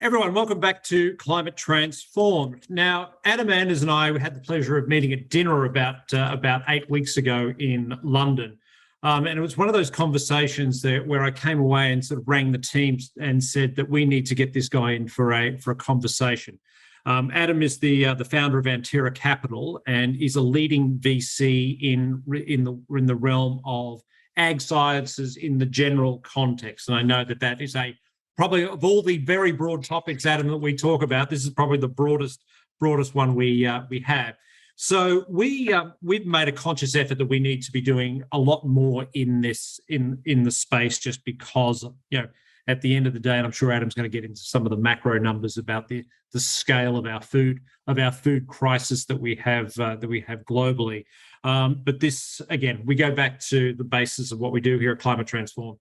Everyone, welcome back to Climate Transformed. Now, Adam Anders and I had the pleasure of meeting at dinner about 8 weeks ago in London. And it was one of those conversations where I came away and sort of rang the team and said that we need to get this guy in for a conversation. Adam is the founder of Anterra Capital, and he's a leading VC in the realm of ag sciences in the general context. And I know that is probably of all the very broad topics, Adam, that we talk about, this is probably the broadest one we have. So we've made a conscious effort that we need to be doing a lot more in the space, just because at the end of the day, and I'm sure Adam's going to get into some of the macro numbers about the scale of our food crisis that we have globally. But this, again, we go back to the basis of what we do here at Climate Transform.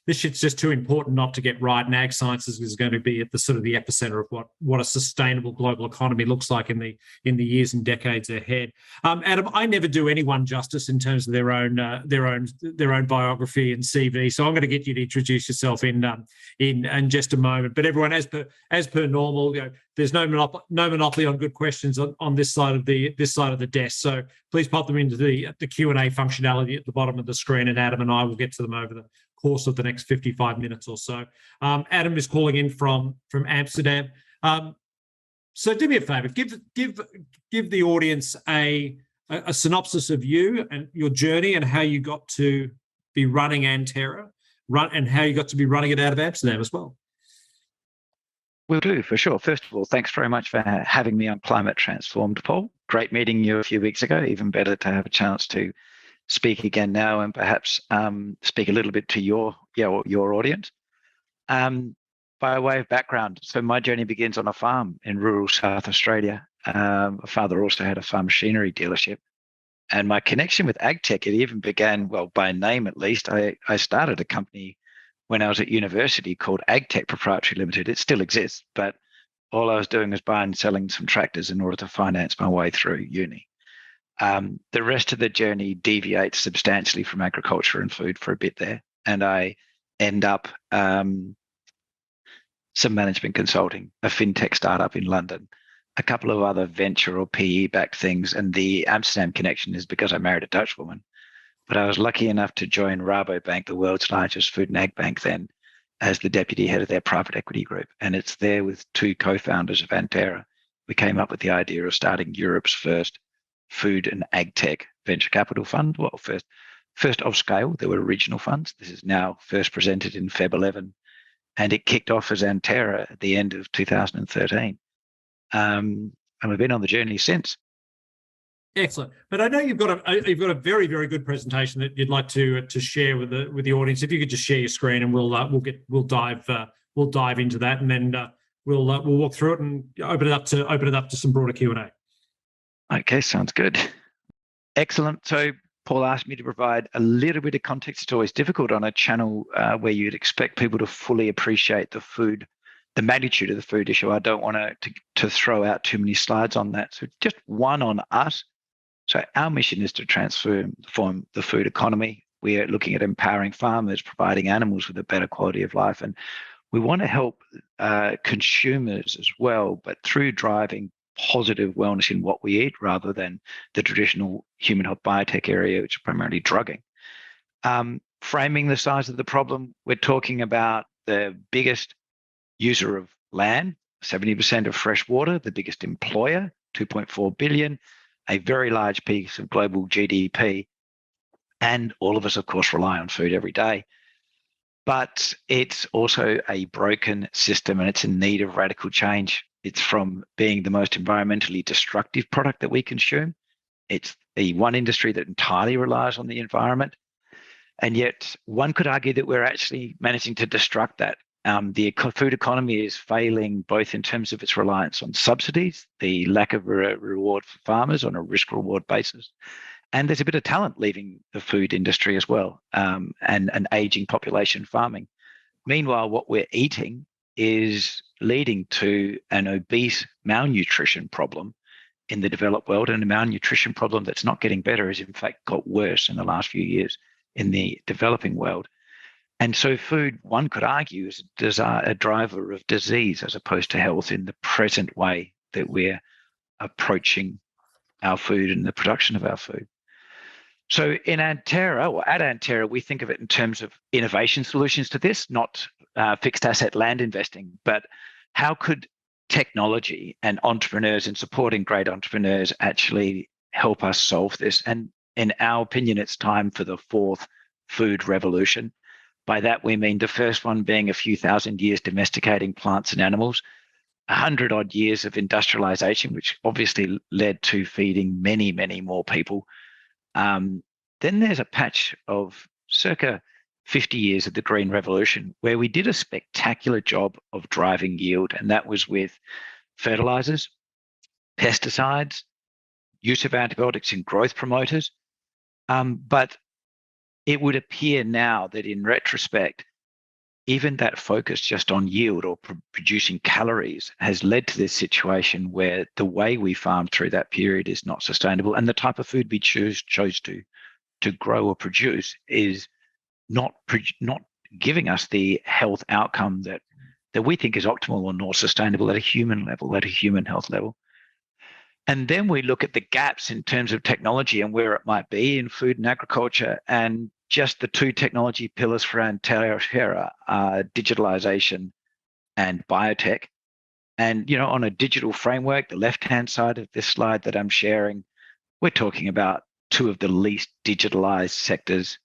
This shit's just too important not to get right, and ag sciences is going to be at the sort of the epicenter of what a sustainable global economy looks like in the years and decades ahead. Adam, I never do anyone justice in terms of their own biography and CV, so I'm going to get you to introduce yourself in just a moment. But everyone, as per normal, there's no monopoly on good questions on this side of the desk. So please pop them into the Q&A functionality at the bottom of the screen, and Adam and I will get to them over the course of the next 55 minutes or so. Adam is calling in from Amsterdam. So do me a favor, give the audience a synopsis of you and your journey and how you got to be running Anterra, and how you got to be running it out of Amsterdam as well. Will do, for sure. First of all, thanks very much for having me on Climate Transformed, Paul. Great meeting you a few weeks ago. Even better to have a chance to speak again now, and perhaps speak a little bit to your audience. By way of background, so my journey begins on a farm in rural South Australia. My father also had a farm machinery dealership, and my connection with agtech, it even began, well, by name at least. I started a company when I was at university called Agtech Proprietary Limited. It still exists, but all I was doing was buying and selling some tractors in order to finance my way through uni. The rest of the journey deviates substantially from agriculture and food for a bit there, and I end up some management consulting, a fintech startup in London, a couple of other venture or PE-backed things, and the Amsterdam connection is because I married a Dutch woman. But I was lucky enough to join Rabobank, the world's largest food and ag bank then, as the deputy head of their private equity group, and it's there with two co-founders of Anterra. We came up with the idea of starting Europe's first food and ag tech venture capital fund. Well, first of scale. There were regional funds. This is now first presented in Feb 11, and it kicked off as Anterra at the end of 2013. And we've been on the journey since. Excellent. But I know you've got a very, very good presentation that you'd like to share with the audience. If you could just share your screen, and we'll dive into that, and then we'll walk through it and open it up to some broader Q&A. Okay, sounds good. Excellent. So Paul asked me to provide a little bit of context. It's always difficult on a channel where you'd expect people to fully appreciate the magnitude of the food issue. I don't want to throw out too many slides on that. So just one on us. So our mission is to transform the food economy. We are looking at empowering farmers, providing animals with a better quality of life. And we want to help consumers as well, but through driving positive wellness in what we eat rather than the traditional human health biotech area, which is primarily drugging. Framing the size of the problem, we're talking about the biggest user of land, 70% of fresh water, the biggest employer, 2.4 billion, a very large piece of global GDP. And all of us, of course, rely on food every day. But it's also a broken system, and it's in need of radical change. It's from being the most environmentally destructive product that we consume. It's the one industry that entirely relies on the environment. And yet one could argue that we're actually managing to destruct that. The food economy is failing both in terms of its reliance on subsidies, the lack of reward for farmers on a risk-reward basis, and there's a bit of talent leaving the food industry as well, and an aging population farming. Meanwhile, what we're eating is leading to an obese malnutrition problem in the developed world, and a malnutrition problem that's not getting better, has in fact got worse in the last few years in the developing world. And so food, one could argue, is a driver of disease as opposed to health in the present way that we're approaching our food and the production of our food. So in Anterra, or at Anterra, we think of it in terms of innovation solutions to this, not fixed asset land investing, but how could technology and entrepreneurs and supporting great entrepreneurs actually help us solve this? And in our opinion, it's time for the fourth food revolution. By that, we mean the first one being a few thousand years domesticating plants and animals, 100 odd years of industrialization, which obviously led to feeding many, many more people. Then there's a patch of circa 50 years of the Green Revolution, where we did a spectacular job of driving yield, and that was with fertilizers, pesticides, use of antibiotics and growth promoters. But it would appear now that in retrospect, even that focus just on yield or producing calories has led to this situation where the way we farmed through that period is not sustainable, and the type of food we chose to grow or produce is not giving us the health outcome that we think is optimal or more sustainable at a human level, at a human health level. And then we look at the gaps in terms of technology and where it might be in food and agriculture. And just the two technology pillars for Anterra are digitalization and biotech. And, on a digital framework, the left-hand side of this slide that I'm sharing, we're talking about two of the least digitalized sectors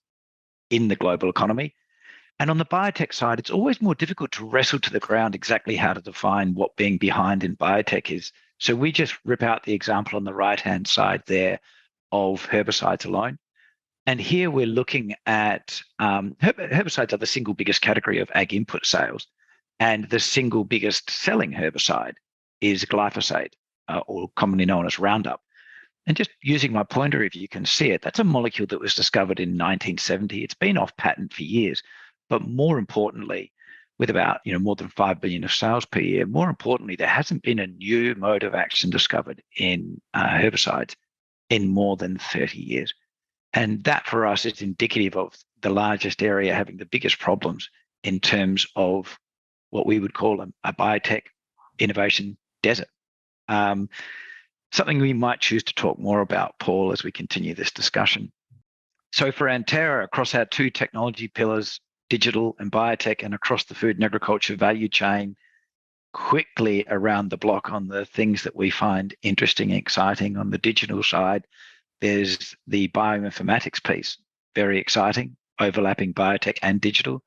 in the global economy. And on the biotech side, it's always more difficult to wrestle to the ground exactly how to define what being behind in biotech is. So we just rip out the example on the right-hand side there of herbicides alone. And here we're looking at herbicides are the single biggest category of ag input sales. And the single biggest selling herbicide is glyphosate, or commonly known as Roundup. And just using my pointer, if you can see it, that's a molecule that was discovered in 1970. It's been off patent for years. But more importantly, with about more than 5 billion of sales per year, more importantly, there hasn't been a new mode of action discovered in herbicides in more than 30 years. And that for us is indicative of the largest area having the biggest problems in terms of what we would call a biotech innovation desert. Something we might choose to talk more about, Paul, as we continue this discussion. So for Anterra, across our two technology pillars, digital and biotech, and across the food and agriculture value chain, quickly around the block on the things that we find interesting and exciting. On the digital side, there's the bioinformatics piece, very exciting, overlapping biotech and digital.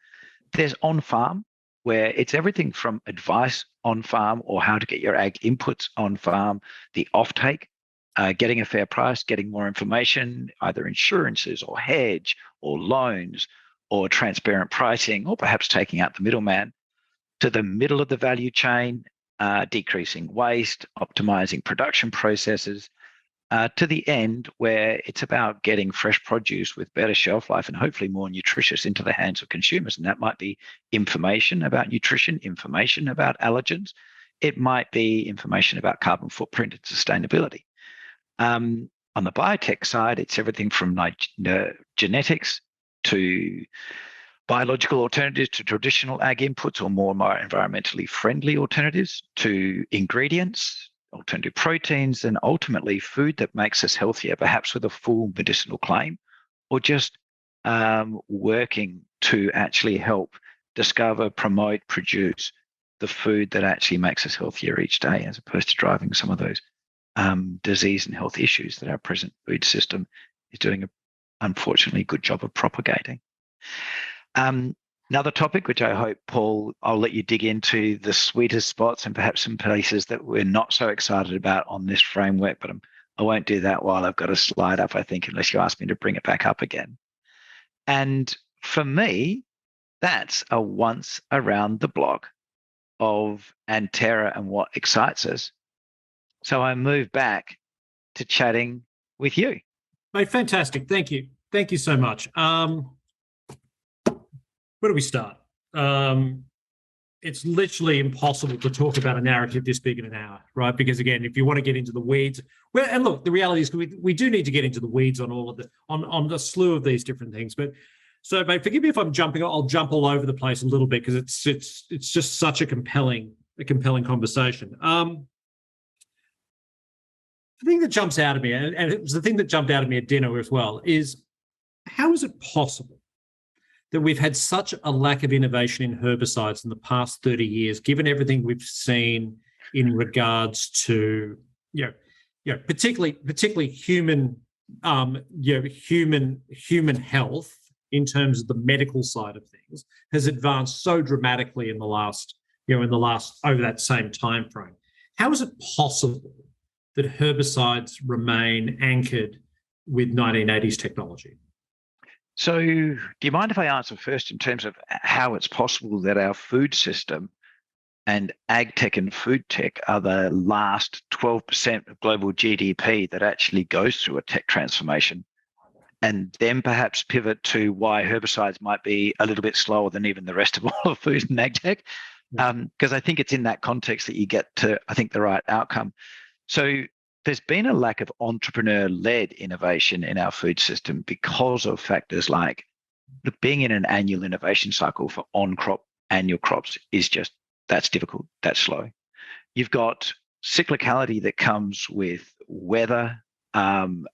There's on-farm, where it's everything from advice on-farm or how to get your ag inputs on-farm, the offtake, getting a fair price, getting more information, either insurances or hedge or loans or transparent pricing, or perhaps taking out the middleman, to the middle of the value chain, decreasing waste, optimizing production processes, to the end where it's about getting fresh produce with better shelf life and hopefully more nutritious into the hands of consumers. And that might be information about nutrition, information about allergens. It might be information about carbon footprint and sustainability. On the biotech side, it's everything from genetics to biological alternatives to traditional ag inputs or more environmentally friendly alternatives to ingredients, alternative proteins, and ultimately food that makes us healthier, perhaps with a full medicinal claim, or just working to actually help discover, promote, produce the food that actually makes us healthier each day, as opposed to driving some of those disease and health issues that our present food system is doing a unfortunately good job of propagating. Another topic, which I hope, Paul, I'll let you dig into the sweetest spots and perhaps some places that we're not so excited about on this framework, but I won't do that while I've got a slide up, I think, unless you ask me to bring it back up again. And for me, that's a once around the block of Anterra and what excites us. So I move back to chatting with you. Mate, fantastic. Thank you. Thank you so much. Where do we start? It's literally impossible to talk about a narrative this big in an hour, right? Because again, if you want to get into the weeds, well, and look, the reality is we do need to get into the weeds on all of the on the slew of these different things. But So, mate, forgive me if I'm jumping. I'll jump all over the place a little bit because it's just such a compelling conversation. The thing that jumps out at me, and it was the thing that jumped out at me at dinner as well, is how is it possible that we've had such a lack of innovation in herbicides in the past 30 years, given everything we've seen in regards to, particularly human, human health in terms of the medical side of things has advanced so dramatically in the last over that same time frame. How is it possible that herbicides remain anchored with 1980s technology? So, do you mind if I answer first in terms of how it's possible that our food system and ag tech and food tech are the last 12% of global GDP that actually goes through a tech transformation? And then perhaps pivot to why herbicides might be a little bit slower than even the rest of all of food and ag tech. Because I think it's in that context that you get to, I think, the right outcome. So there's been a lack of entrepreneur-led innovation in our food system because of factors like being in an annual innovation cycle for on-crop annual crops is just, that's difficult, that's slow. You've got cyclicality that comes with weather and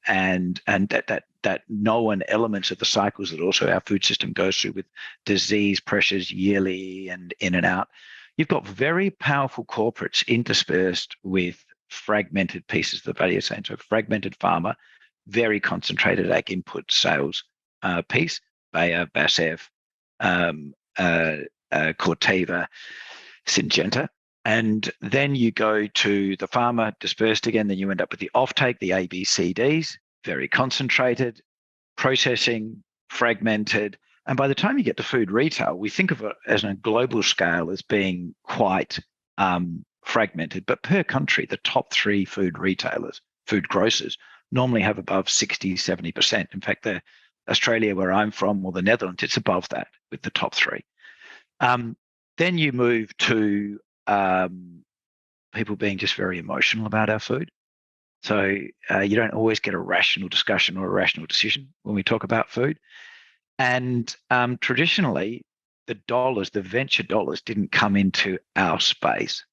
that known elements of the cycles that also our food system goes through with disease pressures yearly and in and out. You've got very powerful corporates interspersed with fragmented pieces of the value chain. So fragmented pharma, very concentrated ag input sales piece, Bayer, BASF, Corteva, Syngenta. And then you go to the pharma dispersed again, then you end up with the offtake, the ABCDs, very concentrated, processing, fragmented. And by the time you get to food retail, we think of it as on a global scale as being quite fragmented. But per country, the top three food retailers, food grocers, normally have above 60, 70%. In fact, Australia, where I'm from, or the Netherlands, it's above that with the top three. Then you move to people being just very emotional about our food. So you don't always get a rational discussion or a rational decision when we talk about food. And traditionally, the venture dollars didn't come into our space.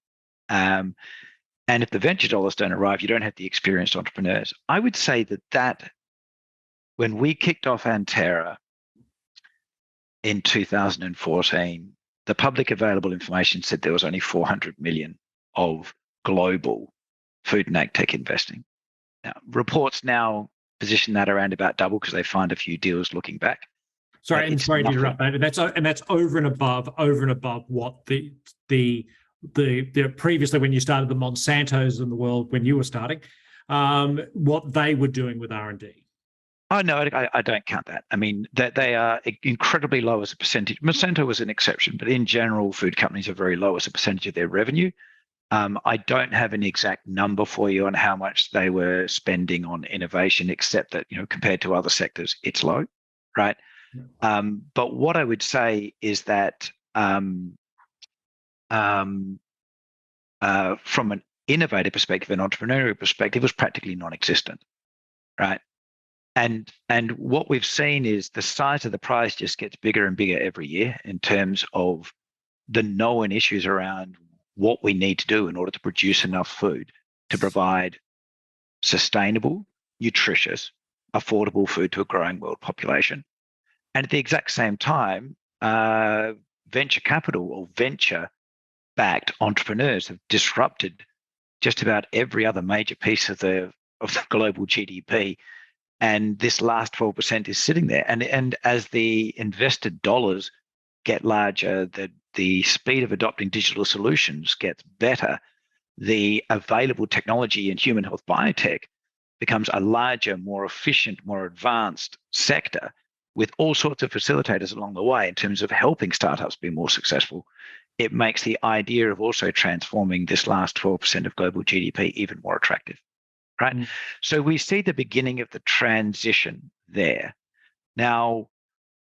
And if the venture dollars don't arrive, you don't have the experienced entrepreneurs. I would say that when we kicked off Anterra in 2014, the public available information said there was only 400 million of global food and ag tech investing. Now, reports now position that around about double because they find a few deals looking back. Sorry to interrupt, David. That's over and above what the previously when you started the Monsantos in the world when you were starting, what they were doing with R&D. Oh, no, I don't count that. I mean, that they are incredibly low as a percentage. Monsanto was an exception, but in general, food companies are very low as a percentage of their revenue. I don't have an exact number for you on how much they were spending on innovation, except that, compared to other sectors, it's low, right? But what I would say is that from an innovative perspective, an entrepreneurial perspective, it was practically non-existent, right? And what we've seen is the size of the prize just gets bigger and bigger every year in terms of the known issues around what we need to do in order to produce enough food to provide sustainable, nutritious, affordable food to a growing world population. And at the exact same time, venture capital or venture-backed entrepreneurs have disrupted just about every other major piece of the global GDP. And this last 12% is sitting there. And as the invested dollars get larger, the speed of adopting digital solutions gets better, the available technology in human health biotech becomes a larger, more efficient, more advanced sector with all sorts of facilitators along the way in terms of helping startups be more successful. It makes the idea of also transforming this last 12% of global GDP even more attractive. Right. Mm. So we see the beginning of the transition there. Now,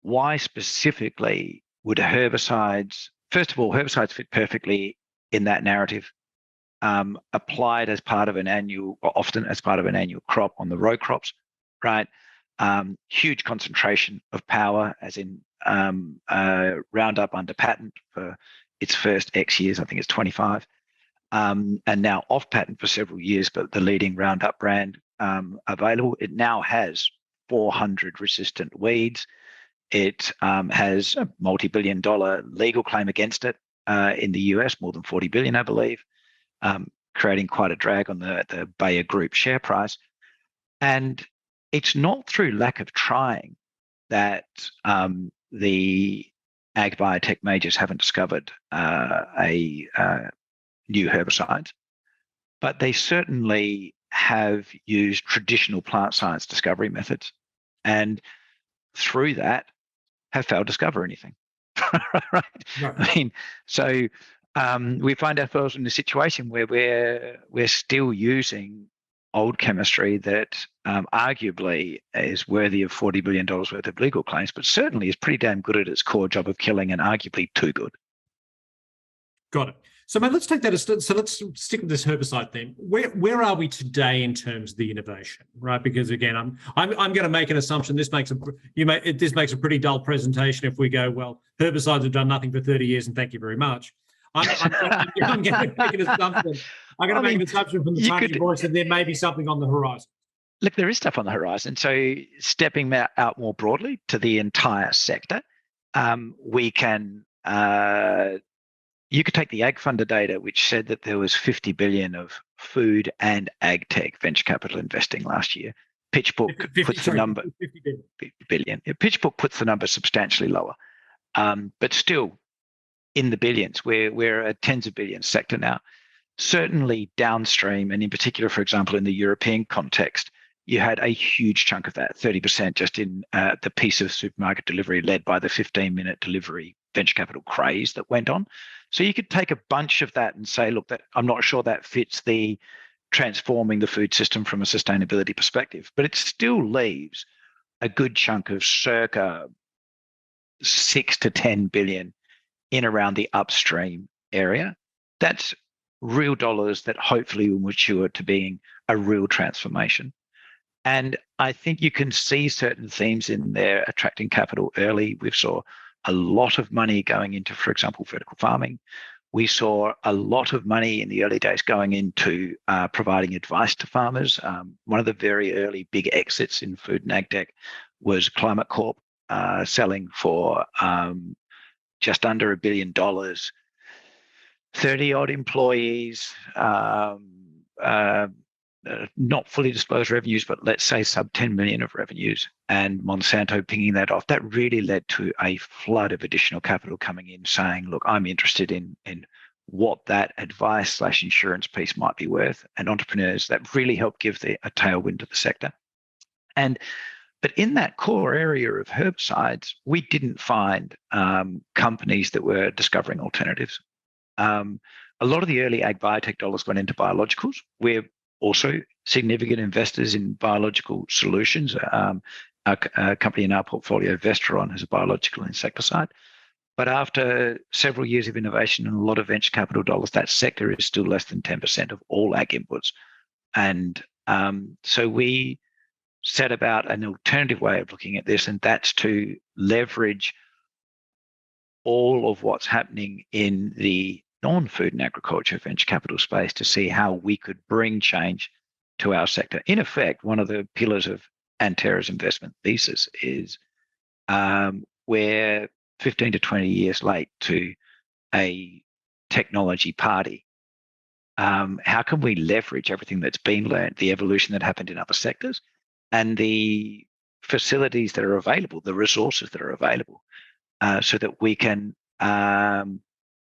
why specifically would herbicides, first of all, herbicides fit perfectly in that narrative, applied as part of an annual, or often as part of an annual crop on the row crops, right? huge concentration of power, as in Roundup under patent for its first X years, I think it's 25, and now off patent for several years, but the leading Roundup brand available. It now has 400 resistant weeds. It has a multi-billion-dollar legal claim against it in the US, more than 40 billion, I believe, creating quite a drag on the Bayer Group share price. And it's not through lack of trying that the ag biotech majors haven't discovered a new herbicides, but they certainly have used traditional plant science discovery methods, and through that have failed to discover anything. Right? I mean, so we find ourselves in a situation where we're still using old chemistry that arguably is worthy of $40 billion worth of legal claims, but certainly is pretty damn good at its core job of killing, and arguably too good. Got it. So, mate, let's take that. So let's stick with this herbicide thing. Where are we today in terms of the innovation, right? Because again, I'm going to make an assumption. This makes a pretty dull presentation if we go, well, herbicides have done nothing for 30 years, and thank you very much. I'm going to make an assumption. I'm going to make an assumption from the tone of your voice that there may be something on the horizon. Look, there is stuff on the horizon. So, stepping out more broadly to the entire sector, we can. You could take the Ag Funder data, which said that there was 50 billion of food and ag tech venture capital investing last year. PitchBook puts the number 50 billion. PitchBook puts the number substantially lower, but still in the billions. We're a tens of billions sector now. Certainly downstream, and in particular, for example, in the European context, you had a huge chunk of that, 30% just in the piece of supermarket delivery led by the 15-minute delivery venture capital craze that went on. So you could take a bunch of that and say, look, that I'm not sure that fits the transforming the food system from a sustainability perspective, but it still leaves a good chunk of circa 6 to 10 billion in around the upstream area. That's real dollars that hopefully will mature to being a real transformation. And I think you can see certain themes in there attracting capital early. We saw a lot of money going into, for example, vertical farming. We saw a lot of money in the early days going into providing advice to farmers. One of the very early big exits in food and ag tech was Climate Corp, selling for just under $1 billion, 30-odd employees, not fully disclosed revenues, but let's say sub 10 million of revenues, and Monsanto pinging that off. That really led to a flood of additional capital coming in saying, look, I'm interested in what that advice / insurance piece might be worth, and entrepreneurs that really helped give a tailwind to the sector. But in that core area of herbicides, we didn't find companies that were discovering alternatives. A lot of the early ag biotech dollars went into biologicals. We're also significant investors in biological solutions. A company in our portfolio, Vestron, has a biological insecticide. But after several years of innovation and a lot of venture capital dollars, that sector is still less than 10% of all ag inputs. And so we set about an alternative way of looking at this, and that's to leverage all of what's happening in the non-food and agriculture venture capital space to see how we could bring change to our sector. In effect, one of the pillars of Anterra's investment thesis is we're 15 to 20 years late to a technology party. How can we leverage everything that's been learned, the evolution that happened in other sectors, and the facilities that are available, the resources that are available, so that we can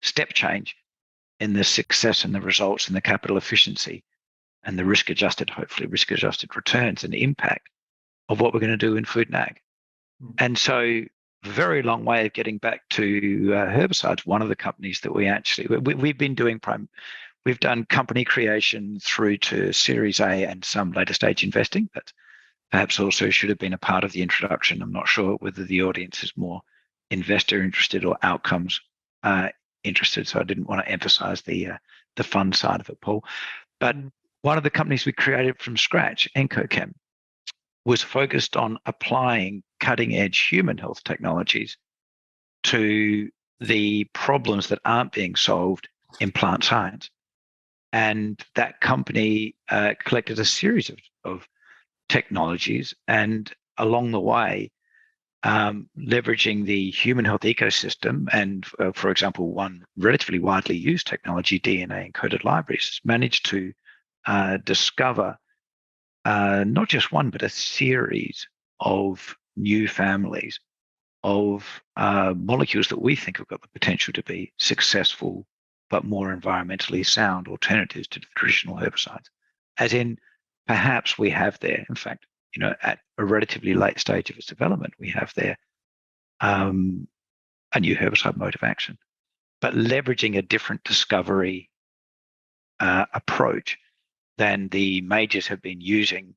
step change in the success and the results and the capital efficiency and the risk-adjusted, hopefully risk-adjusted returns and impact of what we're going to do in food and ag. And so, very long way of getting back to herbicides. One of the companies that we've been doing we've done company creation through to Series A and some later stage investing. That perhaps also should have been a part of the introduction. I'm not sure whether the audience is more investor interested or outcomes interested, so I didn't want to emphasize the fun side of it, Paul. But one of the companies we created from scratch, EncoChem, was focused on applying cutting-edge human health technologies to the problems that aren't being solved in plant science. And that company collected a series of technologies, and along the way, leveraging the human health ecosystem and, for example, one relatively widely used technology, DNA encoded libraries, has managed to discover not just one, but a series of new families of molecules that we think have got the potential to be successful, but more environmentally sound alternatives to the traditional herbicides. As in, perhaps we have there, in fact, at a relatively late stage of its development, we have there a new herbicide mode of action, but leveraging a different discovery approach than the majors have been using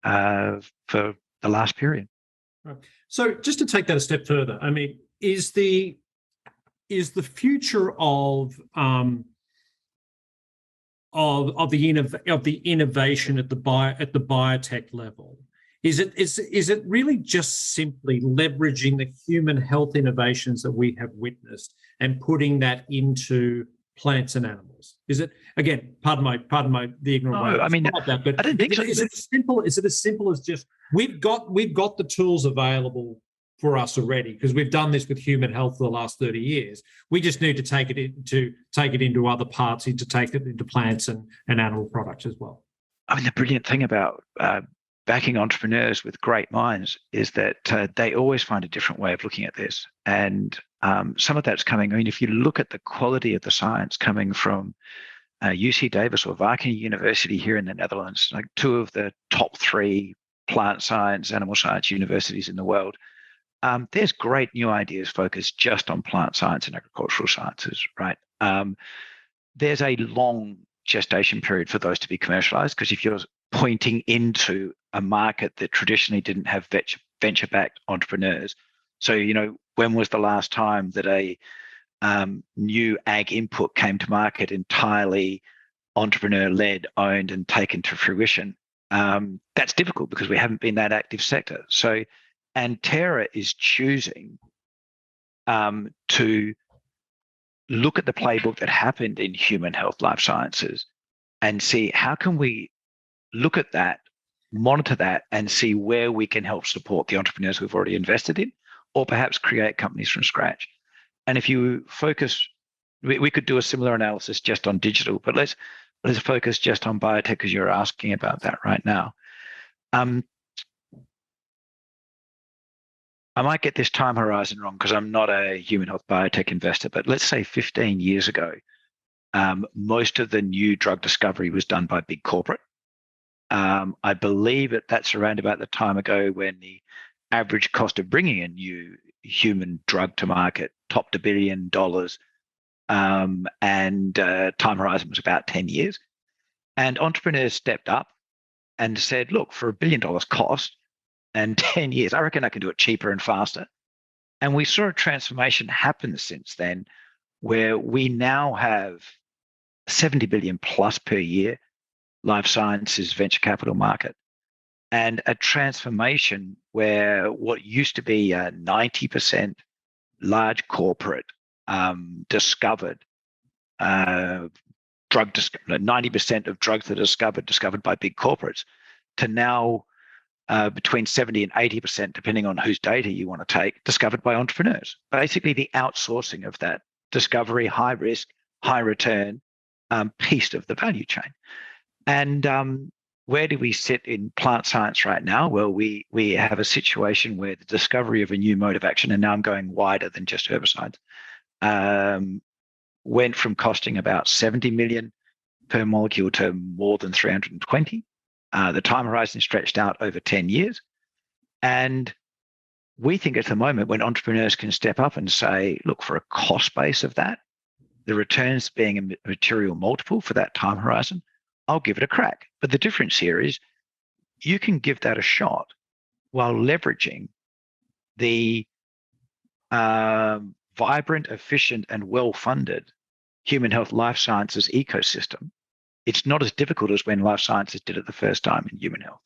for the last period. Right. So just to take that a step further, I mean, is the future of the innovation at the biotech level, is it really just simply leveraging the human health innovations that we have witnessed and putting that into plants and animals? Is it, again, pardon my the ignorant way? I mean, that, but I don't think so. Is it as simple as just we've got the tools available for us already, because we've done this with human health for the last 30 years. We just need to take it into other parts, to take it into plants and animal products as well. I mean, the brilliant thing about backing entrepreneurs with great minds is that they always find a different way of looking at this. And some of that's coming, I mean, if you look at the quality of the science coming from UC Davis or Wageningen University here in the Netherlands, like two of the top 3 plant science, animal science universities in the world, there's great new ideas focused just on plant science and agricultural sciences, right? There's a long gestation period for those to be commercialized, because if you're pointing into a market that traditionally didn't have venture-backed entrepreneurs, so, when was the last time that a new ag input came to market entirely entrepreneur-led, owned, and taken to fruition? That's difficult because we haven't been that active sector. So Anterra is choosing to look at the playbook that happened in human health life sciences and see how can we look at that, monitor that, and see where we can help support the entrepreneurs we've already invested in, or perhaps create companies from scratch. And if you focus, we could do a similar analysis just on digital, but let's focus just on biotech, because you're asking about that right now. I might get this time horizon wrong because I'm not a human health biotech investor, but let's say 15 years ago, most of the new drug discovery was done by big corporate. I believe that's around about the time ago when the average cost of bringing a new human drug to market topped $1 billion, and time horizon was about 10 years. And entrepreneurs stepped up and said, look, for $1 billion cost and 10 years, I reckon I can do it cheaper and faster. And we saw a transformation happen since then, where we now have 70 billion plus per year life sciences venture capital market, and a transformation where what used to be 90% large corporate discovered 90% of drugs that are discovered by big corporates, to now between 70 and 80%, depending on whose data you want to take, discovered by entrepreneurs. Basically, the outsourcing of that discovery, high risk, high return piece of the value chain. And where do we sit in plant science right now? Well, we have a situation where the discovery of a new mode of action, and now I'm going wider than just herbicides, went from costing about 70 million per molecule to more than 320. The time horizon stretched out over 10 years. And we think at the moment when entrepreneurs can step up and say, look, for a cost base of that, the returns being a material multiple for that time horizon, I'll give it a crack. But the difference here is you can give that a shot while leveraging the vibrant, efficient, and well-funded human health life sciences ecosystem. It's not as difficult as when life sciences did it the first time in human health.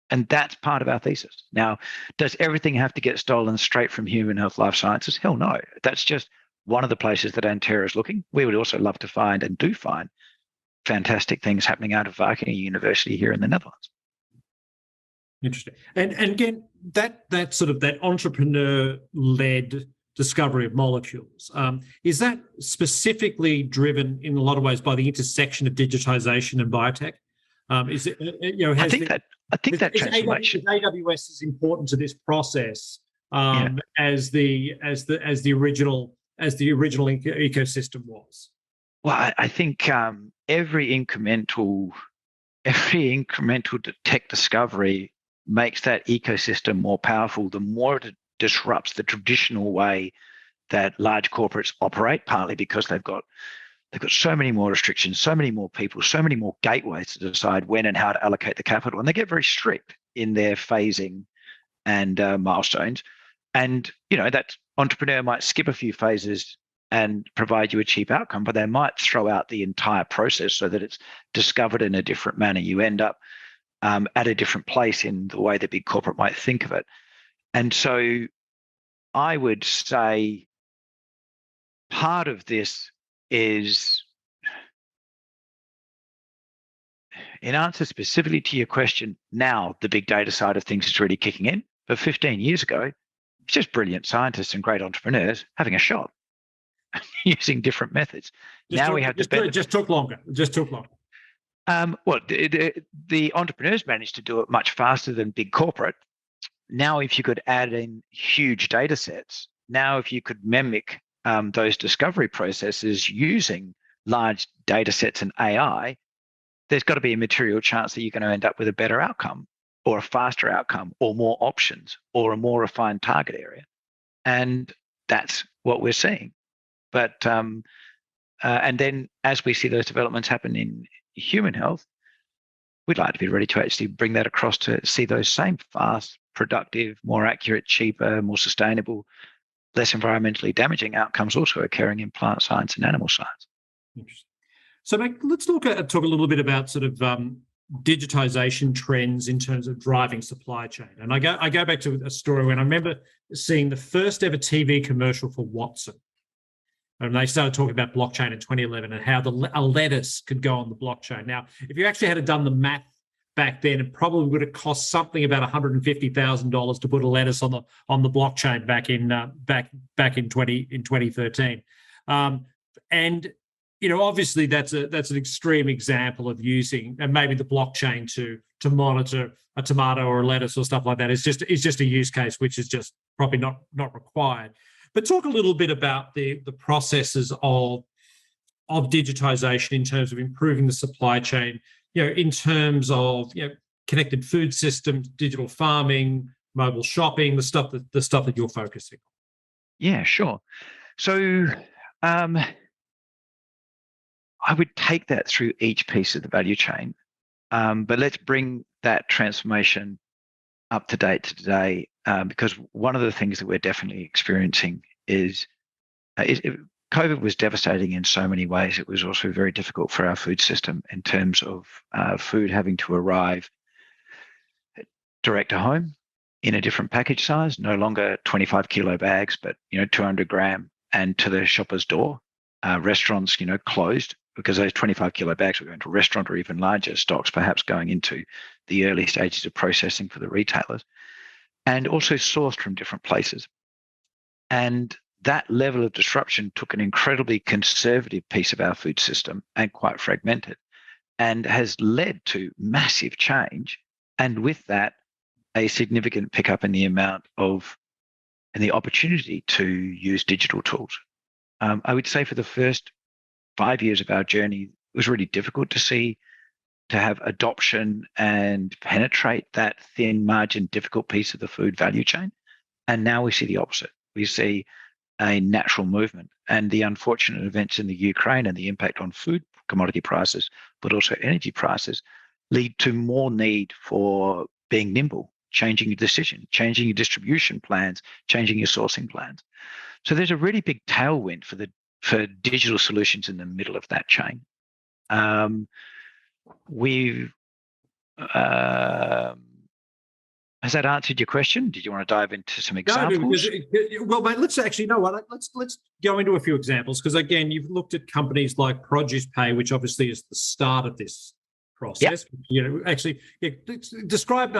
And that's part of our thesis. Now, does everything have to get stolen straight from human health life sciences? Hell no. That's just one of the places that Anterra is looking. We would also love to find and do find fantastic things happening out of Wageningen University here in the Netherlands. Interesting. And again, that sort of that entrepreneur-led discovery of molecules, is that specifically driven in a lot of ways by the intersection of digitization and biotech? Is it, I think that transformation. AWS is important to this process as the original ecosystem was. Well, I think every incremental tech discovery makes that ecosystem more powerful. The more it disrupts the traditional way that large corporates operate, partly because they've got so many more restrictions, so many more people, so many more gateways to decide when and how to allocate the capital, and they get very strict in their phasing and milestones. And that entrepreneur might skip a few phases and provide you a cheap outcome, but they might throw out the entire process so that it's discovered in a different manner. You end up at a different place in the way the big corporate might think of it. And so I would say part of this is, in answer specifically to your question, now the big data side of things is really kicking in. But 15 years ago, it's just brilliant scientists and great entrepreneurs having a shot using different methods. Just took longer. Well, the entrepreneurs managed to do it much faster than big corporate. Now, if you could add in huge data sets, now if you could mimic those discovery processes using large data sets and AI, there's got to be a material chance that you're going to end up with a better outcome or a faster outcome or more options or a more refined target area. And that's what we're seeing. But and then as we see those developments happen in human health, we'd like to be ready to actually bring that across to see those same fast, productive, more accurate, cheaper, more sustainable, less environmentally damaging outcomes also occurring in plant science and animal science. Interesting. So, Mike, let's talk a little bit about sort of digitization trends in terms of driving supply chain. And I go back to a story when I remember seeing the first ever TV commercial for Watson. And they started talking about blockchain in 2011 and how a lettuce could go on the blockchain. Now, if you actually had done the math back then, it probably would have cost something about $150,000 to put a lettuce on the blockchain back in 2013. And obviously that's an extreme example of using and maybe the blockchain to monitor a tomato or a lettuce or stuff like that. It's just a use case which is just probably not required. But talk a little bit about the processes of digitization in terms of improving the supply chain, in terms of connected food systems, digital farming, mobile shopping, the stuff that you're focusing on. Yeah, sure. So I would take that through each piece of the value chain, but let's bring that transformation up to date to today, because one of the things that we're definitely experiencing is COVID was devastating in so many ways. It was also very difficult for our food system in terms of food having to arrive direct to home in a different package size, no longer 25 kilo bags, but 200 gram and to the shopper's door. Restaurants, closed because those 25 kilo bags were going to a restaurant or even larger stocks, perhaps going into the early stages of processing for the retailers, and also sourced from different places. And that level of disruption took an incredibly conservative piece of our food system and quite fragmented, and has led to massive change. And with that, a significant pickup in the amount of and the opportunity to use digital tools. I would say for the first 5 years of our journey, it was really difficult to have adoption and penetrate that thin margin, difficult piece of the food value chain. And now we see the opposite. We see a natural movement, and the unfortunate events in the Ukraine and the impact on food commodity prices, but also energy prices, lead to more need for being nimble, changing your decision, changing your distribution plans, changing your sourcing plans. So there's a really big tailwind for digital solutions in the middle of that chain. We've Has that answered your question? Did you want to dive into some No, examples? well, mate, let's actually, you know what? Let's go into a few examples because again, you've looked at companies like Produce Pay, which obviously is the start of this Yeah. process. You know, actually, yeah, describe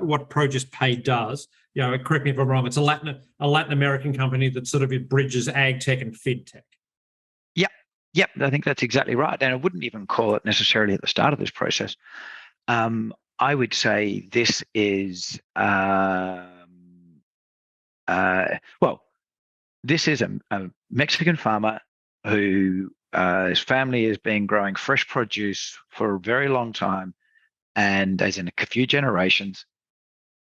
what Produce Pay does. You know, correct me if I'm wrong. It's a Latin American company that sort of bridges ag tech and fid tech. Yep. Yep. I think that's exactly right. And I wouldn't even call it necessarily at the start of this process. I would say this is well, this is a Mexican farmer who his family has been growing fresh produce for a very long time, and as in a few generations,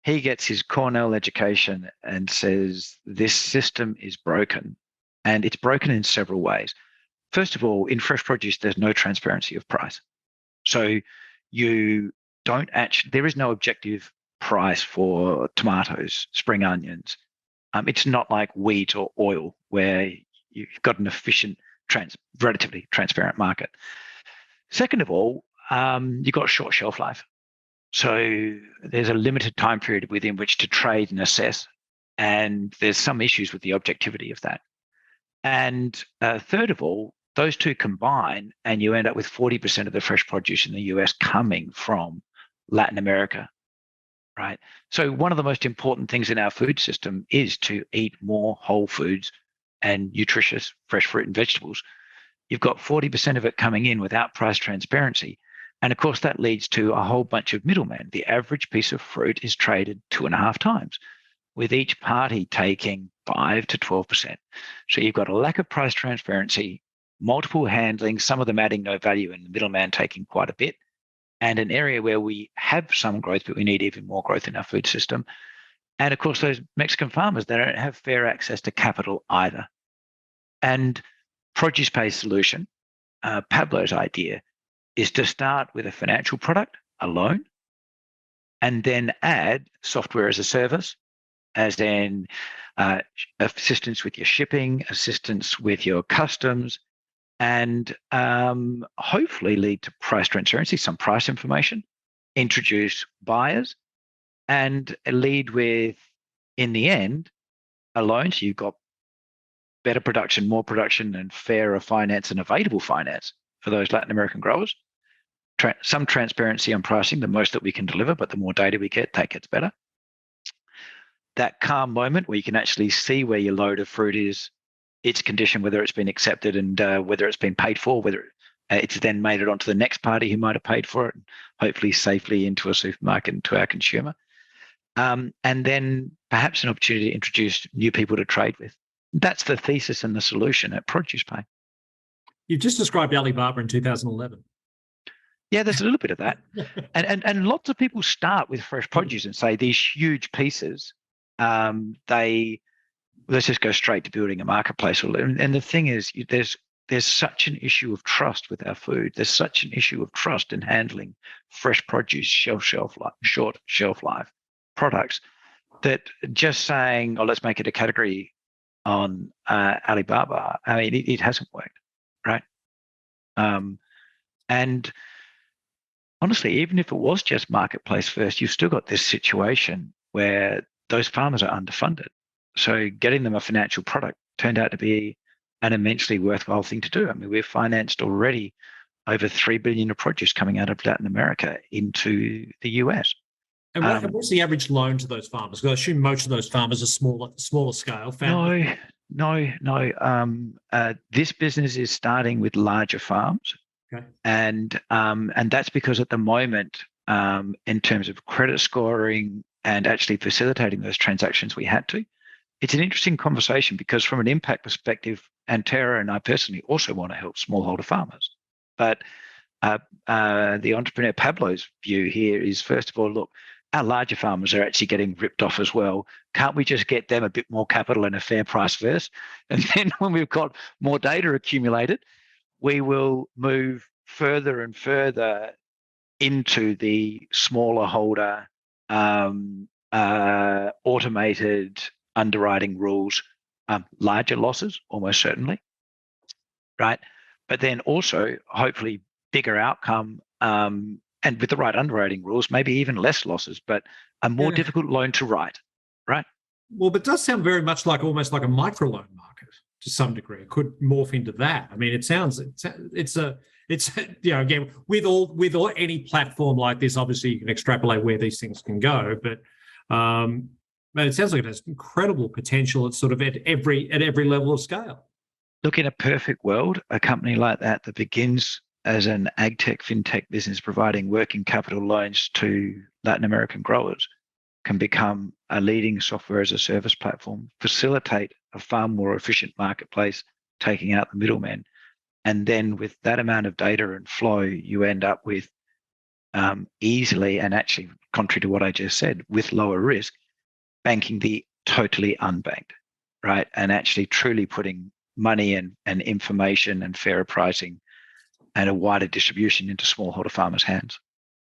he gets his Cornell education and says this system is broken, and it's broken in several ways. First of all, in fresh produce, there's no transparency of price. So you don't actually, there is no objective price for tomatoes, spring onions. It's not like wheat or oil where you've got an efficient, relatively transparent market. Second of all, you've got short shelf life. So there's a limited time period within which to trade and assess. And there's some issues with the objectivity of that. And third of all, those two combine and you end up with 40% of the fresh produce in the US coming from Latin America, right? So one of the most important things in our food system is to eat more whole foods and nutritious fresh fruit and vegetables. You've got 40% of it coming in without price transparency. And of course, that leads to a whole bunch of middlemen. The average piece of fruit is traded 2.5 times, with each party taking 5 to 12%. So you've got a lack of price transparency, multiple handling, some of them adding no value, and the middleman taking quite a bit, and an area where we have some growth, but we need even more growth in our food system. And of course, those Mexican farmers, they don't have fair access to capital either. And Produce Pay's solution, Pablo's idea, is to start with a financial product, a loan, and then add software as a service, as in assistance with your shipping, assistance with your customs, and hopefully lead to price transparency, some price information, introduce buyers, and lead with, in the end, a loan. So you've got better production, more production, and fairer finance and available finance for those Latin American growers. Some transparency on pricing, the most that we can deliver, but the more data we get, that gets better. That calm moment where you can actually see where your load of fruit is, its condition, whether it's been accepted and whether it's been paid for, whether it's then made it onto the next party who might have paid for it, and hopefully safely into a supermarket and to our consumer. And then perhaps an opportunity to introduce new people to trade with. That's the thesis and the solution at Produce Pay. You've just described Alibaba in 2011. Yeah, there's a little bit of that. And lots of people start with fresh produce and say these huge pieces, let's just go straight to building a marketplace. And the thing is, there's such an issue of trust with our food. There's such an issue of trust in handling fresh produce, short shelf life products, that just saying, oh, let's make it a category on Alibaba, I mean, it hasn't worked, right? And honestly, even if it was just marketplace first, you've still got this situation where those farmers are underfunded. So getting them a financial product turned out to be an immensely worthwhile thing to do. I mean, we've financed already over $3 billion of produce coming out of Latin America into the US. And what's the average loan to those farmers? Because I assume most of those farmers are smaller scale. No. This business is starting with larger farms. Okay. And that's because at the moment, in terms of credit scoring and actually facilitating those transactions, we had to. It's an interesting conversation because from an impact perspective, Anterra and I personally also want to help smallholder farmers. But the entrepreneur Pablo's view here is, first of all, look, our larger farmers are actually getting ripped off as well. Can't we just get them a bit more capital and a fair price first? And then when we've got more data accumulated, we will move further and further into the smaller holder, automated underwriting rules, larger losses, almost certainly, right? But then also, hopefully, bigger outcome and with the right underwriting rules, maybe even less losses, but a more difficult loan to write, right? Well, but it does sound very much like almost like a microloan market to some degree. It could morph into that. I mean, it's again, with all any platform like this, obviously you can extrapolate where these things can go, but it sounds like it has incredible potential at sort of at every level of scale. Look, in a perfect world, a company like that begins as an ag tech, fintech business providing working capital loans to Latin American growers can become a leading software as a service platform, facilitate a far more efficient marketplace, taking out the middlemen. And then with that amount of data and flow, you end up with easily, and actually contrary to what I just said, with lower risk, banking the totally unbanked, right? And actually truly putting money and information and fairer pricing and a wider distribution into smallholder farmers' hands.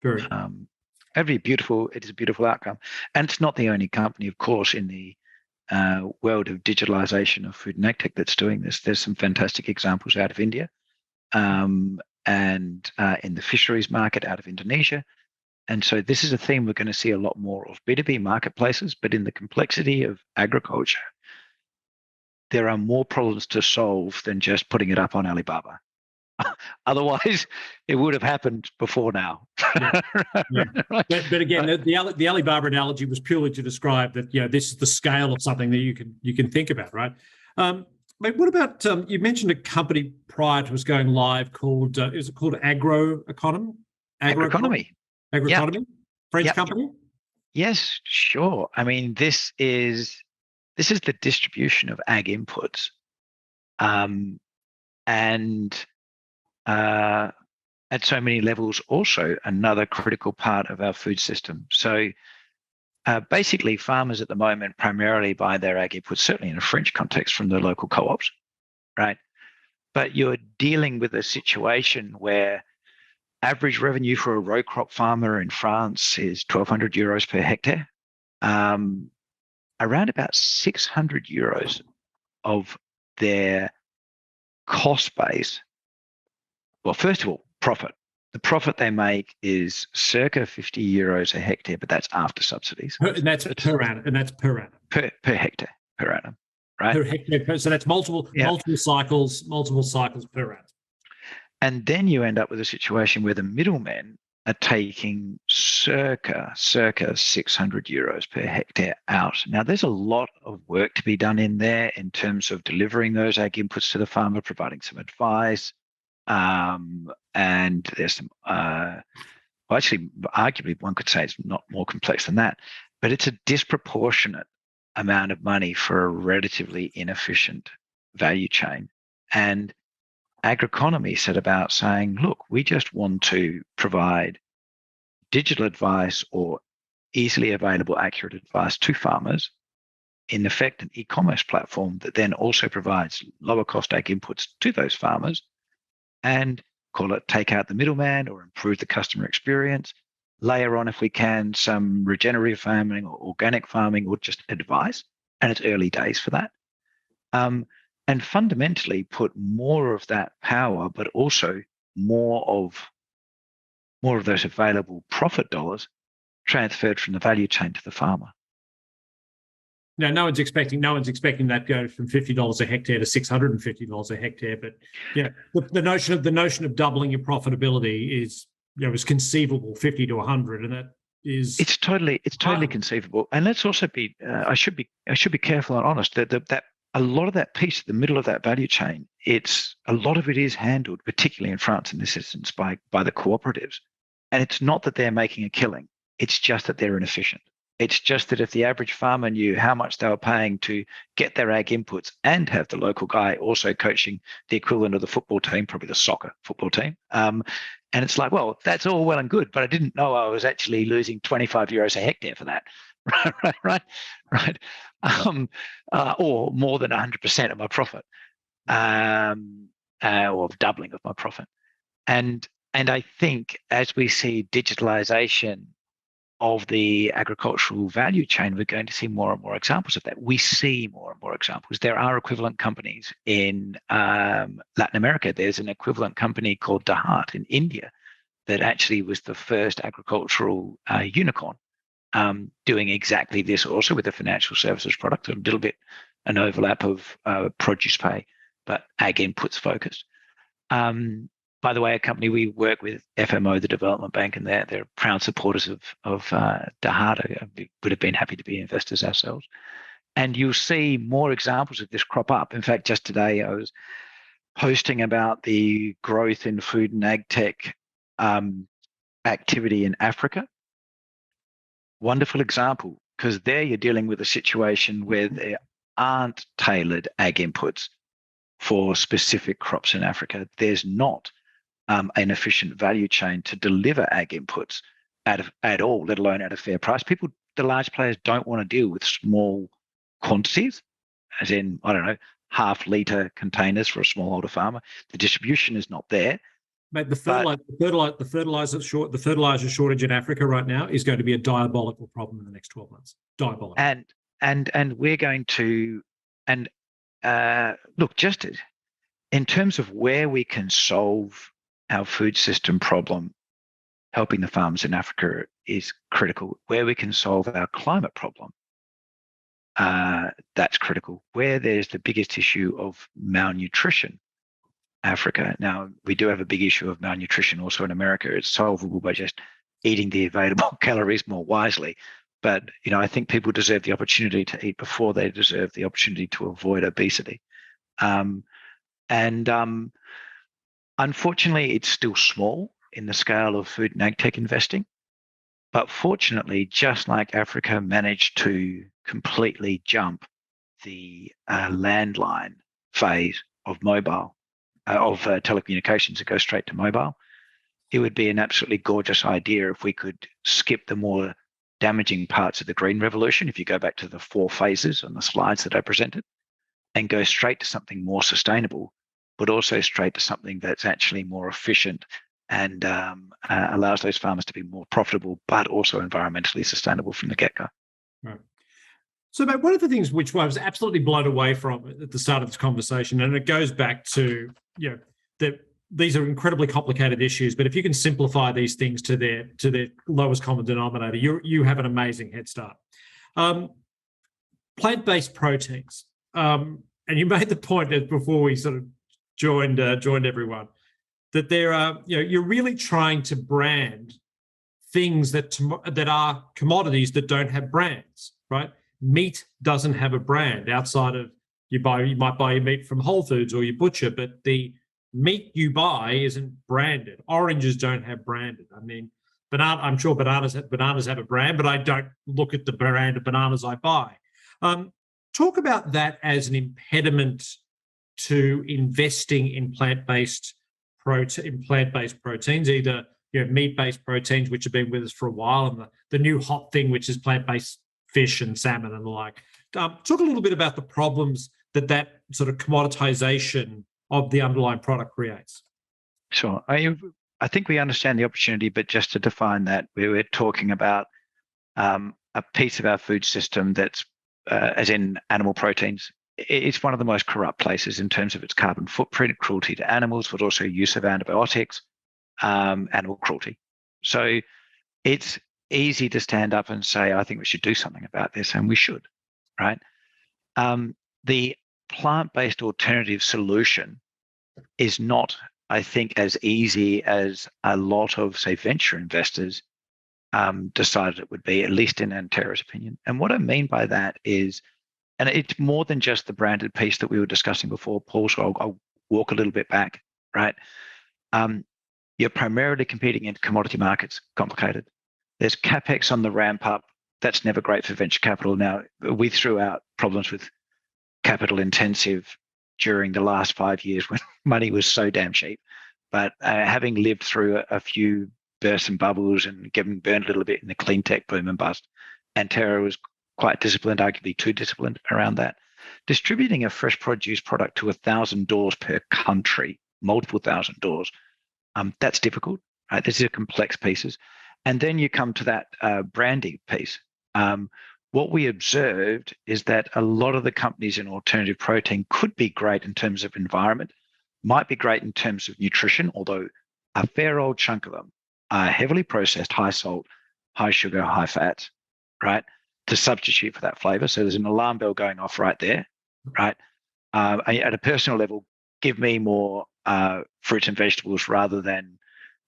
Very. It is a beautiful outcome. And it's not the only company, of course, in the world of digitalization of food and ag tech that's doing this. There's some fantastic examples out of India and in the fisheries market out of Indonesia. And so this is a theme we're going to see a lot more of B2B marketplaces, but in the complexity of agriculture, there are more problems to solve than just putting it up on Alibaba. Otherwise, it would have happened before now. Yeah. Yeah. But again, the Alibaba analogy was purely to describe that this is the scale of something that you can think about, right? Mate, what about you mentioned a company prior to us going live called is it called Agroeconomy? Agroeconomy. Agroeconomy, French company. Yes, sure. I mean, this is the distribution of ag inputs, and at so many levels, also another critical part of our food system. So basically, farmers at the moment primarily buy their ag inputs, certainly in a French context, from the local co-ops, right? But you're dealing with a situation where average revenue for a row crop farmer in France is 1,200 euros per hectare. Around about 600 euros of their cost base. Well, first of all, profit. The profit they make is circa 50 euros a hectare, but that's after subsidies. And that's per annum. Per hectare, per annum, right? Per hectare. So that's multiple cycles per annum. And then you end up with a situation where the middlemen are taking circa 600 euros per hectare out. Now, there's a lot of work to be done in there in terms of delivering those ag inputs to the farmer, providing some advice. And there's some, actually, arguably, one could say it's not more complex than that, but it's a disproportionate amount of money for a relatively inefficient value chain. And Agroeconomy set about saying, look, we just want to provide digital advice or easily available, accurate advice to farmers, in effect, an e-commerce platform that then also provides lower cost ag inputs to those farmers, and call it take out the middleman or improve the customer experience, layer on, if we can, some regenerative farming or organic farming or just advice. And it's early days for that. And fundamentally put more of that power, but also more of those available profit dollars transferred from the value chain to the farmer. Now, no one's expecting that go from $50 a hectare to $650 a hectare, but the notion of doubling your profitability is conceivable, 50 to 100, and that is it's totally conceivable. And let's also be I should be careful and honest that a lot of that piece, the middle of that value chain, a lot of it is handled, particularly in France in this instance, by the cooperatives. And it's not that they're making a killing. It's just that they're inefficient. It's just that if the average farmer knew how much they were paying to get their ag inputs and have the local guy also coaching the equivalent of the football team, probably the soccer football team, and it's like, well, that's all well and good, but I didn't know I was actually losing 25 euros a hectare for that. Right. Or more than 100% of my profit, or doubling of my profit. And I think as we see digitalization of the agricultural value chain, we're going to see more and more examples of that. We see more and more examples. There are equivalent companies in Latin America. There's an equivalent company called Dahart in India that actually was the first agricultural unicorn, doing exactly this, also with a financial services product, a little bit an overlap of produce pay, but ag inputs focused. By the way, a company we work with, FMO, the development bank, and they're proud supporters of Dahada. We would have been happy to be investors ourselves. And you'll see more examples of this crop up. In fact, just today I was posting about the growth in food and ag tech activity in Africa. Wonderful example, because there you're dealing with a situation where there aren't tailored ag inputs for specific crops in Africa. There's not an efficient value chain to deliver ag inputs at all, let alone at a fair price. People, the large players, don't want to deal with small quantities, as in, I don't know, half-litre containers for a smallholder farmer. The distribution is not there. Mate, the fertilizer shortage in Africa right now is going to be a diabolical problem in the next 12 months. Diabolical. And we're going to, and look, just in terms of where we can solve our food system problem, helping the farmers in Africa is critical. Where we can solve our climate problem, that's critical. Where there's the biggest issue of malnutrition, Africa. Now, we do have a big issue of malnutrition also in America. It's solvable by just eating the available calories more wisely. But, I think people deserve the opportunity to eat before they deserve the opportunity to avoid obesity. Unfortunately, it's still small in the scale of food and ag tech investing. But fortunately, just like Africa managed to completely jump the landline phase of telecommunications and go straight to mobile, it would be an absolutely gorgeous idea if we could skip the more damaging parts of the green revolution, if you go back to the 4 phases on the slides that I presented, and go straight to something more sustainable, but also straight to something that's actually more efficient and allows those farmers to be more profitable, but also environmentally sustainable from the get-go. Right. So, mate, one of the things which I was absolutely blown away from at the start of this conversation, and it goes back to, that these are incredibly complicated issues, but if you can simplify these things to their lowest common denominator, you have an amazing head start. Plant-based proteins, and you made the point that before we sort of joined everyone, that there are, you're really trying to brand things that are commodities that don't have brands, right? Meat doesn't have a brand outside of you might buy your meat from Whole Foods or your butcher, but the meat you buy isn't branded. Oranges don't have branded. I mean, I'm sure bananas have a brand, but I don't look at the brand of bananas I buy. Talk about that as an impediment to investing in plant-based proteins, either meat-based proteins, which have been with us for a while, and the new hot thing, which is plant-based fish and salmon and the like. Talk a little bit about the problems that sort of commoditization of the underlying product creates. Sure. I think we understand the opportunity, but just to define that, we're talking about a piece of our food system that's, as in animal proteins, it's one of the most corrupt places in terms of its carbon footprint, cruelty to animals, but also use of antibiotics, animal cruelty. So it's easy to stand up and say, I think we should do something about this, and we should, right? The plant-based alternative solution is not, I think, as easy as a lot of, say, venture investors decided it would be, at least in Anterra's opinion. And what I mean by that is, and it's more than just the branded piece that we were discussing before, Paul, so I'll walk a little bit back, right? You're primarily competing in commodity markets, complicated. There's CapEx on the ramp up. That's never great for venture capital. Now, we threw out problems with capital intensive during the last 5 years when money was so damn cheap. But having lived through a few bursts and bubbles and getting burned a little bit in the clean tech boom and bust, Anterra was quite disciplined, arguably too disciplined around that. Distributing a fresh produce product to 1,000 doors per country, multiple thousand doors, that's difficult, right? These are complex pieces. And then you come to that branding piece. What we observed is that a lot of the companies in alternative protein could be great in terms of environment, might be great in terms of nutrition, although a fair old chunk of them heavily processed, high salt, high sugar, high fat, right, to substitute for that flavor. So there's an alarm bell going off right there, right? At a personal level, give me more fruits and vegetables rather than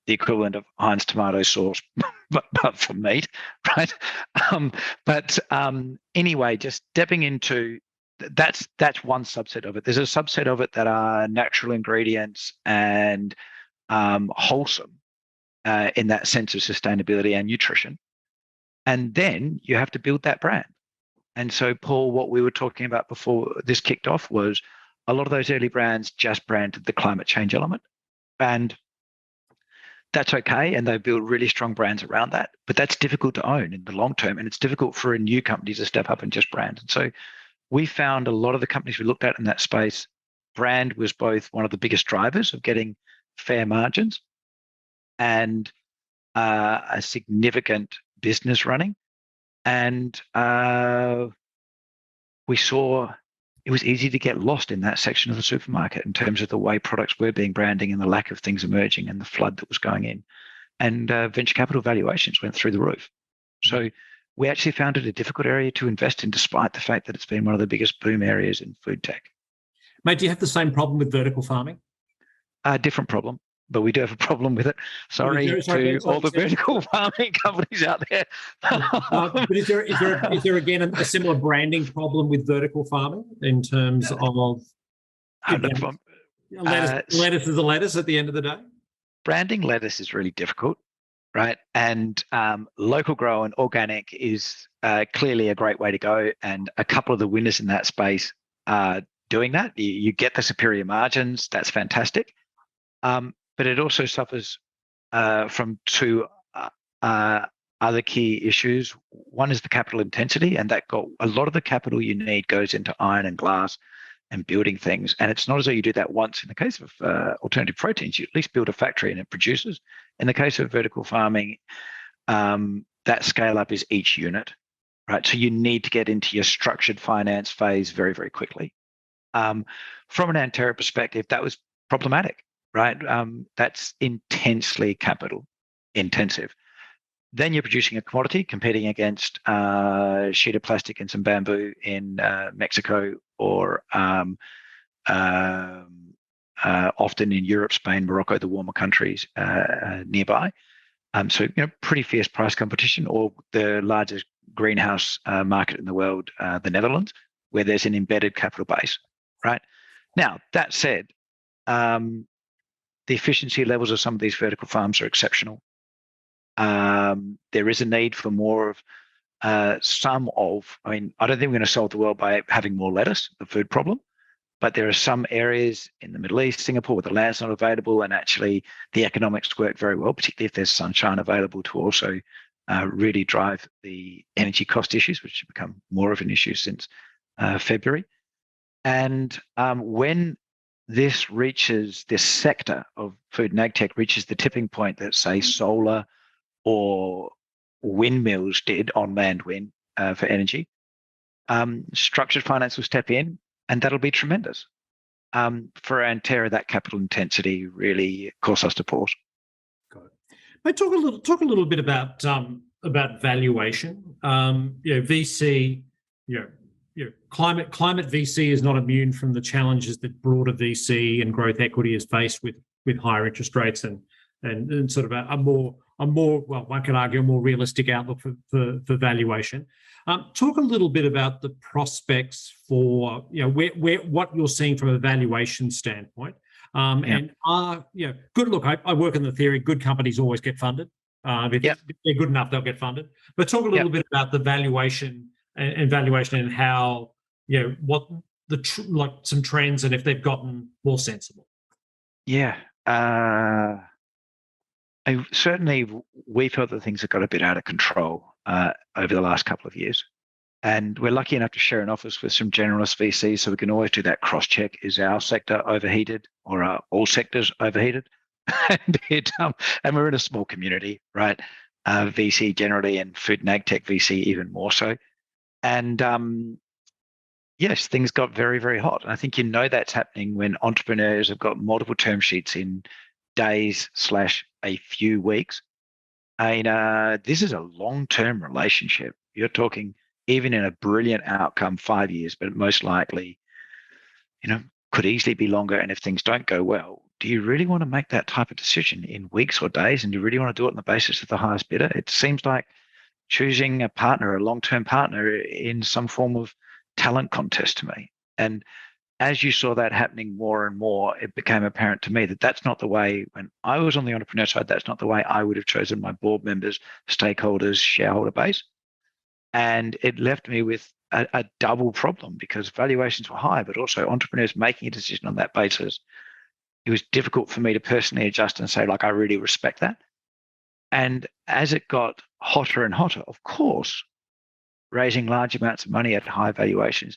the equivalent of Heinz tomato sauce, but for meat, right? Anyway, just stepping into that's one subset of it. There's a subset of it that are natural ingredients and wholesome in that sense of sustainability and nutrition. And then you have to build that brand. And so, Paul, what we were talking about before this kicked off was a lot of those early brands just branded the climate change element. And that's okay. And they build really strong brands around that. But that's difficult to own in the long term. And it's difficult for a new company to step up and just brand. And so we found a lot of the companies we looked at in that space, brand was both one of the biggest drivers of getting fair margins and a significant business running. And we saw it was easy to get lost in that section of the supermarket in terms of the way products were being branding and the lack of things emerging and the flood that was going in. And venture capital valuations went through the roof. So we actually found it a difficult area to invest in, despite the fact that it's been one of the biggest boom areas in food tech. Mate, do you have the same problem with vertical farming? Different problem, but we do have a problem with it. Sorry to all the vertical farming companies out there. But is there again a similar branding problem with vertical farming in terms of lettuce is a lettuce at the end of the day? Branding lettuce is really difficult, right? And local grow and organic is clearly a great way to go. And a couple of the winners in that space are doing that. You get the superior margins. That's fantastic. But it also suffers from two other key issues. One is the capital intensity, and that got a lot of the capital you need goes into iron and glass and building things. And it's not as though you do that once. In the case of alternative proteins, you at least build a factory and it produces. In the case of vertical farming, that scale up is each unit, right? So you need to get into your structured finance phase very, very quickly. From an Anterra perspective, that was problematic, right? That's intensely capital intensive. Then you're producing a commodity competing against sheet of plastic and some bamboo in Mexico or often in Europe, Spain, Morocco, the warmer countries nearby. So, pretty fierce price competition, or the largest greenhouse market in the world, the Netherlands, where there's an embedded capital base, right? Now, that said, the efficiency levels of some of these vertical farms are exceptional. There is a need for more of I don't think we're going to solve the world by having more lettuce, the food problem, but there are some areas in the Middle East, Singapore, where the land's not available, and actually the economics work very well, particularly if there's sunshine available to also really drive the energy cost issues, which have become more of an issue since February. And when this sector of food and ag tech reaches the tipping point that, say, solar or windmills did on land wind for energy, structured finance will step in, and that'll be tremendous. For Anterra, that capital intensity really caused us to pause. Got it. Mate, talk a little bit about valuation. VC, climate VC is not immune from the challenges that broader VC and growth equity is faced with higher interest rates and sort of a more, well, one can argue, a more realistic outlook for valuation. Talk a little bit about the prospects for, what you're seeing from a valuation standpoint. And good. Look, I work in the theory, good companies always get funded. If they're good enough, they'll get funded. But talk a little bit about the valuation and how, what some trends and if they've gotten more sensible. Yeah. Certainly, we felt that things have got a bit out of control over the last couple of years. And we're lucky enough to share an office with some generalist VCs, so we can always do that cross-check. Is our sector overheated, or are all sectors overheated? And we're in a small community, right? VC generally, and food and ag tech VC even more so. And yes, things got very, very hot. And I think that's happening when entrepreneurs have got multiple term sheets in days / a few weeks This is a long-term relationship. You're talking even in a brilliant outcome, 5 years, but most likely, could easily be longer. And if things don't go well, do you really want to make that type of decision in weeks or days? And do you really want to do it on the basis of the highest bidder? It seems like choosing a partner, a long-term partner in some form of talent contest to me. And as you saw that happening more and more, it became apparent to me that that's not the way, when I was on the entrepreneur side, that's not the way I would have chosen my board members, stakeholders, shareholder base. And it left me with a double problem, because valuations were high, but also entrepreneurs making a decision on that basis. It was difficult for me to personally adjust and say, like, I really respect that. And as it got hotter and hotter, of course, raising large amounts of money at high valuations,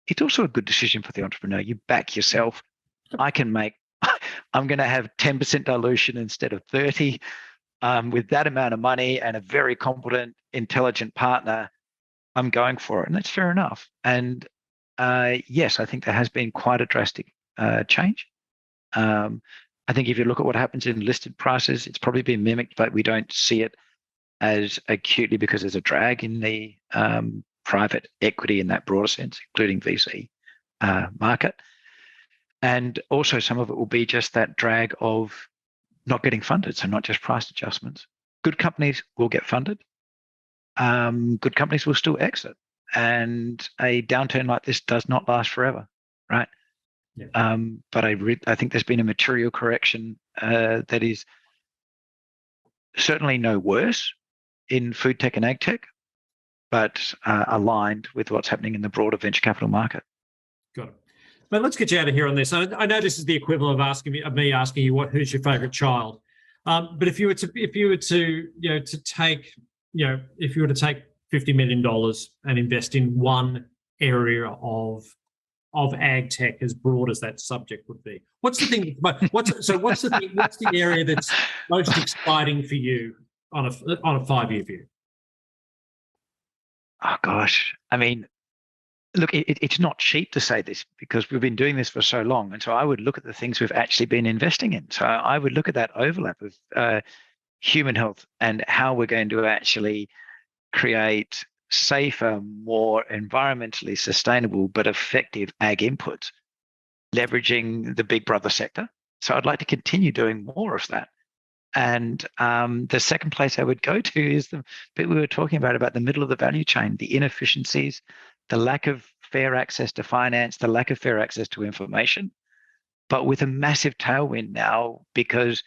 it's also a good decision for the entrepreneur. You back yourself. I'm going to have 10% dilution instead of 30. With that amount of money and a very competent, intelligent partner, I'm going for it. And that's fair enough. And yes, I think there has been quite a drastic change. I think if you look at what happens in listed prices, it's probably been mimicked, but we don't see it as acutely because there's a drag in the private equity in that broader sense, including VC market. And also some of it will be just that drag of not getting funded, so not just price adjustments. Good companies will get funded. Good companies will still exit. And a downturn like this does not last forever, right? Yeah. But I think there's been a material correction that is certainly no worse in food tech and ag tech, but aligned with what's happening in the broader venture capital market. Got it. But let's get you out of here on this. I know this is the equivalent of me asking you who's your favorite child. But if you were to take $50 million and invest in one area of ag tech as broad as that subject would be, what's the thing? What's the area that's most exciting for you on a 5-year view? Oh gosh, I mean, look, it's not cheap to say this because we've been doing this for so long, and so I would look at the things we've actually been investing in. So I would look at that overlap of human health and how we're going to actually create safer, more environmentally sustainable but effective ag inputs, leveraging the big brother sector. So I'd like to continue doing more of that. And the second place I would go to is the bit we were talking about the middle of the value chain, the inefficiencies, the lack of fair access to finance, the lack of fair access to information, but with a massive tailwind now because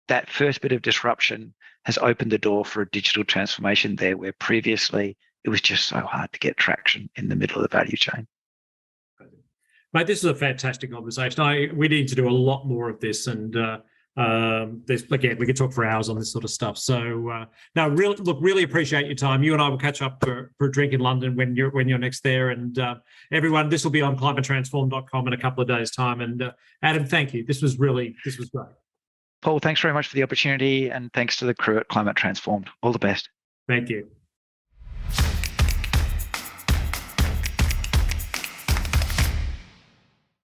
that first bit of disruption has opened the door for a digital transformation there, where previously it was just so hard to get traction in the middle of the value chain. Mate, this is a fantastic conversation. We need to do a lot more of this, and we could talk for hours on this sort of stuff. So really appreciate your time. You and I will catch up for a drink in London when you're next there. And everyone, this will be on climatetransform.com in a couple of days' time. And Adam, thank you. This was great. Paul, thanks very much for the opportunity, and thanks to the crew at Climate Transformed. All the best. Thank you.